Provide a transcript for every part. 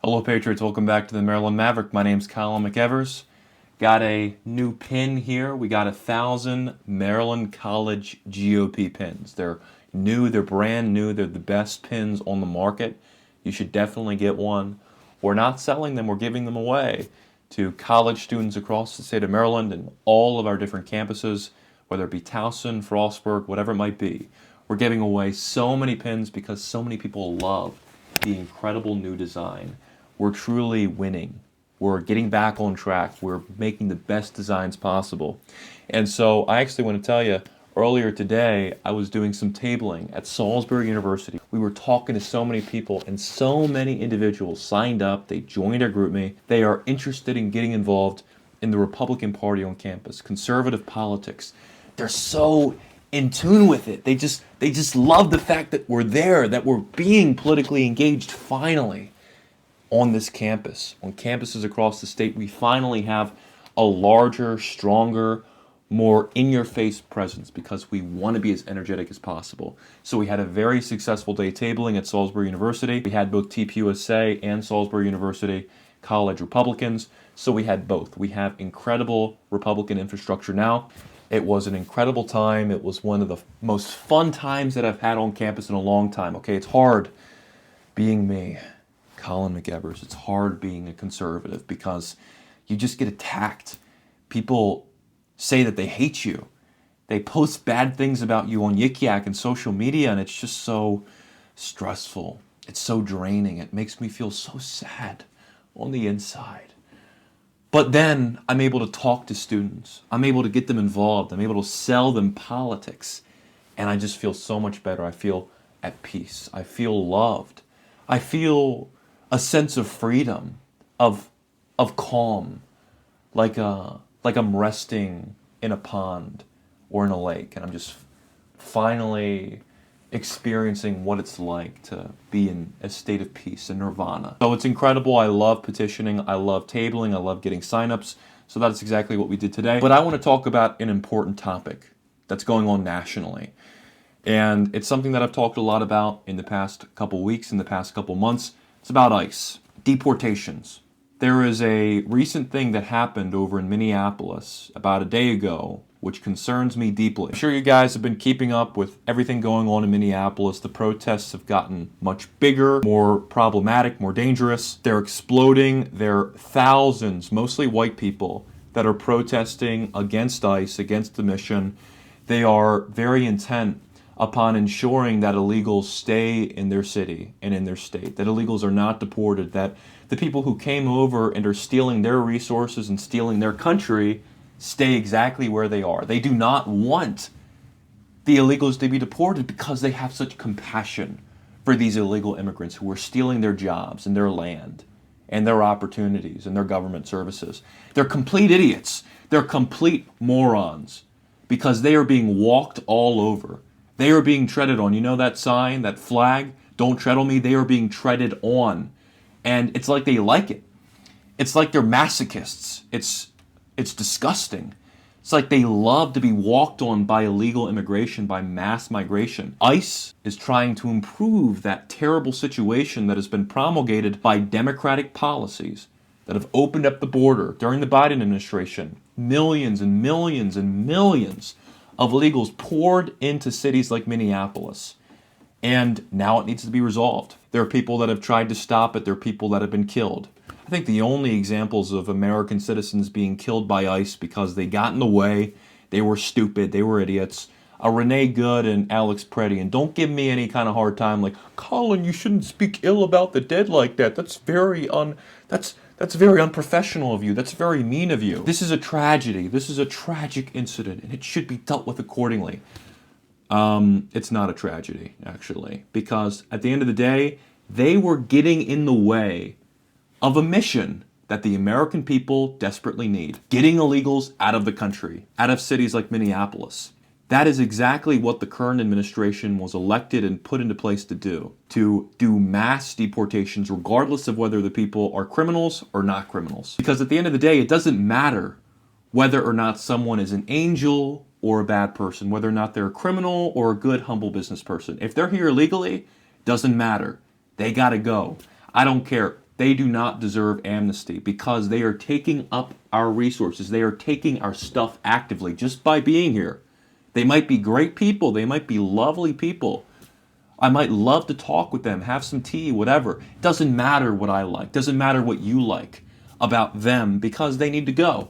Hello, Patriots. Welcome back to the Maryland Maverick. My name's Colin McEvers. Got a new pin here. We got 1,000 Maryland College GOP pins. They're new. They're brand new. They're the best pins on the market. You should definitely get one. We're not selling them. We're giving them away to college students across the state of Maryland and all of our different campuses, whether it be Towson, Frostburg, whatever it might be. We're giving away so many pins because so many people love the incredible new design. We're truly winning. We're getting back on track. We're making the best designs possible. And so I actually want to tell you, earlier today, I was doing some tabling at Salisbury University. We were talking to so many people, and so many individuals signed up. They joined our GroupMe. They are interested in getting involved in the Republican Party on campus, conservative politics. They're so in tune with it. They just love the fact that we're there, that we're being politically engaged finally on this campus. On campuses across the state, we finally have a larger, stronger, more in-your-face presence because we want to be as energetic as possible. So we had a very successful day tabling at Salisbury University. We had both TPUSA and Salisbury University college Republicans. So we had both. We have incredible Republican infrastructure now. It was an incredible time. It was one of the most fun times that I've had on campus in a long time. Okay, it's hard being me, Colin McEvers. It's hard being a conservative because you just get attacked. People say that they hate you. They post bad things about you on Yik Yak and social media, and it's just so stressful. It's so draining. It makes me feel so sad on the inside. But then I'm able to talk to students. I'm able to get them involved. I'm able to sell them politics. And I just feel so much better. I feel at peace. I feel loved. I feel a sense of freedom, of calm, like I'm resting in a pond or in a lake, and I'm just finally experiencing what it's like to be in a state of peace and nirvana. So it's incredible. I love petitioning. I love tabling. I love getting signups. So that's exactly what we did today. But I want to talk about an important topic that's going on nationally. And it's something that I've talked a lot about in the past couple weeks, in the past couple months. It's about ICE, deportations. There is a recent thing that happened over in Minneapolis about a day ago, which concerns me deeply. I'm sure you guys have been keeping up with everything going on in Minneapolis. The protests have gotten much bigger, more problematic, more dangerous. They're exploding. There are thousands, mostly white people, that are protesting against ICE, against the mission. They are very intent upon ensuring that illegals stay in their city and in their state, that illegals are not deported, that the people who came over and are stealing their resources and stealing their country stay exactly where they are. They do not want the illegals to be deported because they have such compassion for these illegal immigrants who are stealing their jobs and their land and their opportunities and their government services. They're complete idiots. They're complete morons because they are being walked all over. They are being treaded on. You know that sign, that flag, "Don't tread on me"? They are being treaded on. And it's like they like it. It's like they're masochists. It's disgusting. It's like they love to be walked on by illegal immigration, by mass migration. ICE is trying to improve that terrible situation that has been promulgated by Democratic policies that have opened up the border during the Biden administration. Millions and millions and millions of illegals poured into cities like Minneapolis. And now it needs to be resolved. There are people that have tried to stop it. There are people that have been killed. I think the only examples of American citizens being killed by ICE because they got in the way, they were stupid, they were idiots, are Renee Good and Alex Pretti. And don't give me any kind of hard time like, "Colin, you shouldn't speak ill about the dead like that. That's very unprofessional of you. That's very mean of you." This is a tragedy. This is a tragic incident, and it should be dealt with accordingly. It's not a tragedy, actually, because at the end of the day, they were getting in the way of a mission that the American people desperately need. Getting illegals out of the country, out of cities like Minneapolis. That is exactly what the current administration was elected and put into place to do mass deportations regardless of whether the people are criminals or not criminals. Because at the end of the day, it doesn't matter whether or not someone is an angel or a bad person, whether or not they're a criminal or a good, humble business person. If they're here illegally, doesn't matter. They gotta go. I don't care They do not deserve amnesty because they are taking up our resources. They are taking our stuff actively just by being here. They might be great people. They might be lovely people. I might love to talk with them, have some tea, whatever. It doesn't matter what I like. It doesn't matter what you like about them because they need to go.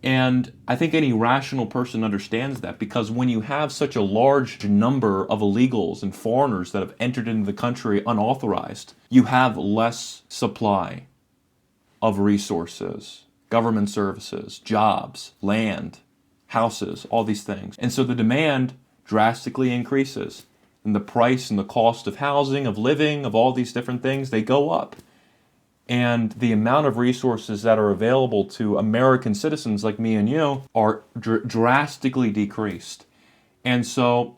And I think any rational person understands that, because when you have such a large number of illegals and foreigners that have entered into the country unauthorized, you have less supply of resources, government services, jobs, land, houses, all these things. And so the demand drastically increases. And the price and the cost of housing, of living, of all these different things, they go up. And the amount of resources that are available to American citizens like me and you are drastically decreased. And so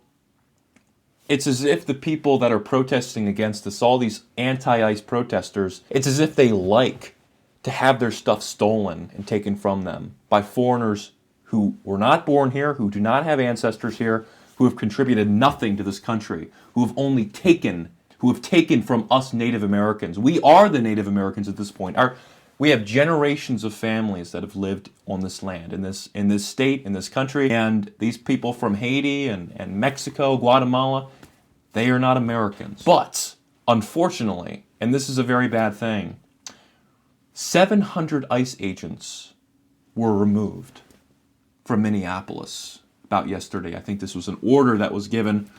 it's as if the people that are protesting against this, all these anti-ICE protesters, it's as if they like to have their stuff stolen and taken from them by foreigners who were not born here, who do not have ancestors here, who have contributed nothing to this country, who have only taken from us Native Americans. We are the Native Americans at this point. We have generations of families that have lived on this land, in this state, in this country, and these people from Haiti and Mexico, Guatemala, they are not Americans. But, unfortunately, and this is a very bad thing, 700 ICE agents were removed from Minneapolis about yesterday. I think this was an order that was given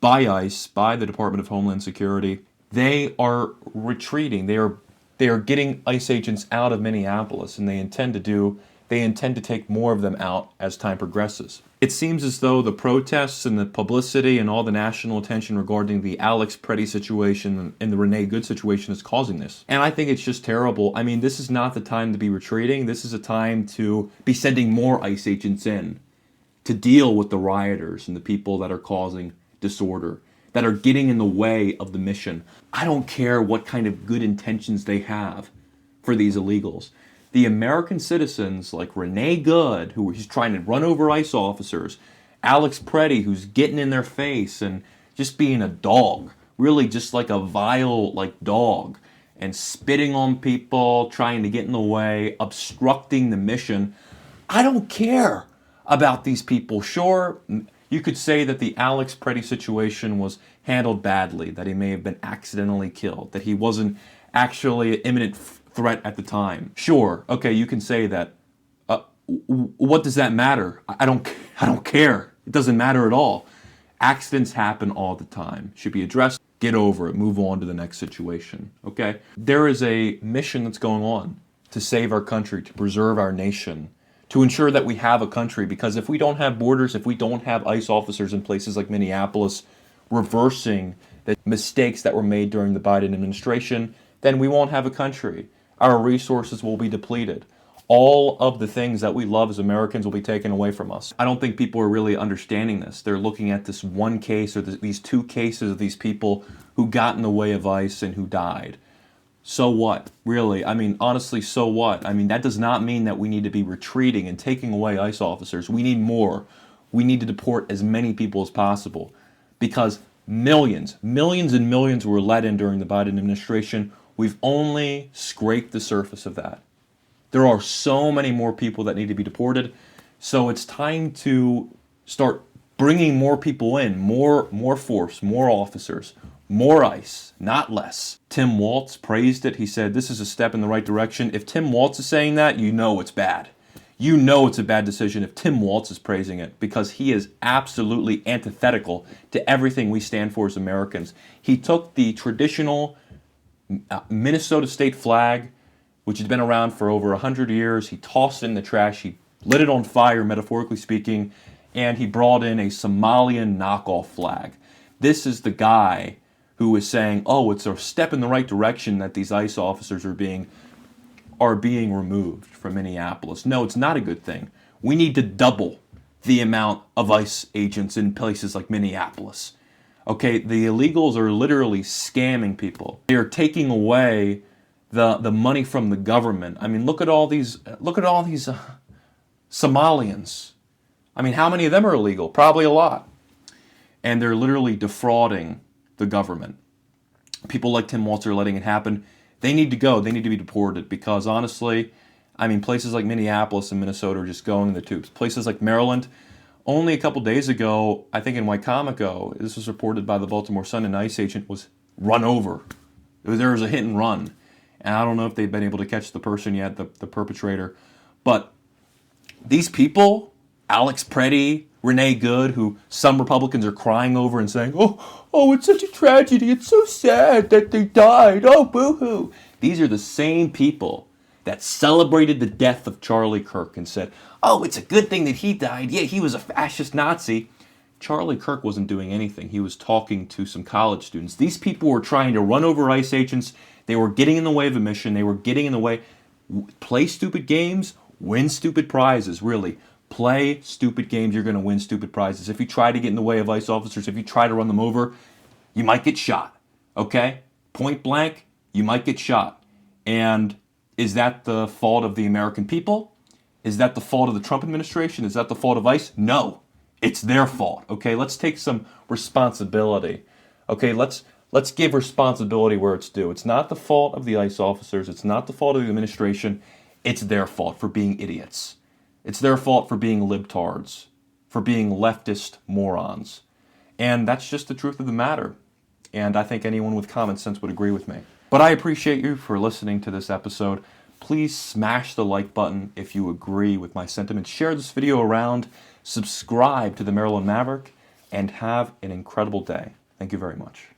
by ICE, by the Department of Homeland Security. They are retreating. They are getting ICE agents out of Minneapolis, and they intend to take more of them out as time progresses. It seems as though the protests and the publicity and all the national attention regarding the Alex Pretti situation and the Renee Good situation is causing this. And I think it's just terrible. I mean, this is not the time to be retreating. This is a time to be sending more ICE agents in to deal with the rioters and the people that are causing disorder, that are getting in the way of the mission. I don't care what kind of good intentions they have for these illegals. The American citizens like Renee Good, who is trying to run over ICE officers, Alex Pretti, who's getting in their face and just being a dog, really just like a vile dog, and spitting on people, trying to get in the way, obstructing the mission. I don't care about these people. Sure, you could say that the Alex Pretti situation was handled badly, that he may have been accidentally killed, that he wasn't actually an imminent threat at the time. Sure, okay, you can say that. What does that matter? I don't care. It doesn't matter at all. Accidents happen all the time. Should be addressed. Get over it. Move on to the next situation. Okay? There is a mission that's going on to save our country, to preserve our nation, to ensure that we have a country, because if we don't have borders, if we don't have ICE officers in places like Minneapolis reversing the mistakes that were made during the Biden administration, then we won't have a country. Our resources will be depleted. All of the things that we love as Americans will be taken away from us. I don't think people are really understanding this. They're looking at this one case or these two cases of these people who got in the way of ICE and who died. So what? Really? I mean, honestly, so what? I mean, that does not mean that we need to be retreating and taking away ICE officers. We need more. We need to deport as many people as possible, because millions and millions were let in during the Biden administration. We've only scraped the surface of that. There are so many more people that need to be deported. So it's time to start bringing more people in, more force, more officers, more ICE, not less. Tim Walz praised it. He said, this is a step in the right direction. If Tim Walz is saying that, you know it's bad. You know it's a bad decision if Tim Walz is praising it, because he is absolutely antithetical to everything we stand for as Americans. He took the traditional Minnesota state flag, which has been around for over 100 years. He tossed it in the trash. He lit it on fire, metaphorically speaking, and he brought in a Somalian knockoff flag. This is the guy who is saying, oh, it's a step in the right direction that these ICE officers are being removed from Minneapolis. No, it's not a good thing. We need to double the amount of ICE agents in places like Minneapolis. Okay, the illegals are literally scamming people. They are taking away the money from the government. I mean, look at all these Somalians. I mean, how many of them are illegal? Probably a lot. And they're literally defrauding the government. People like Tim Walz are letting it happen. They need to go. They need to be deported because honestly, I mean, places like Minneapolis and Minnesota are just going in the tubes. Places like Maryland, only a couple days ago, I think in Wycomico, this was reported by the Baltimore Sun, an ICE agent was run over. There was a hit and run. And I don't know if they've been able to catch the person yet, the perpetrator. But these people, Alex Pretti, Renee Good, who some Republicans are crying over and saying, oh, it's such a tragedy. It's so sad that they died. Oh, boo-hoo. These are the same people that celebrated the death of Charlie Kirk and said, oh, it's a good thing that he died. Yeah, he was a fascist Nazi. Charlie Kirk wasn't doing anything. He was talking to some college students. These people were trying to run over ICE agents. They were getting in the way of a mission. They were getting in the way. Play stupid games, win stupid prizes, really. Play stupid games, you're going to win stupid prizes. If you try to get in the way of ICE officers, if you try to run them over, you might get shot, okay? Point blank, you might get shot. And is that the fault of the American people? Is that the fault of the Trump administration? Is that the fault of ICE? No, it's their fault, okay? Let's take some responsibility, okay? Let's give responsibility where it's due. It's not the fault of the ICE officers. It's not the fault of the administration. It's their fault for being idiots. It's their fault for being libtards, for being leftist morons. And that's just the truth of the matter. And I think anyone with common sense would agree with me. But I appreciate you for listening to this episode. Please smash the like button if you agree with my sentiments. Share this video around, subscribe to the Maryland Maverick, and have an incredible day. Thank you very much.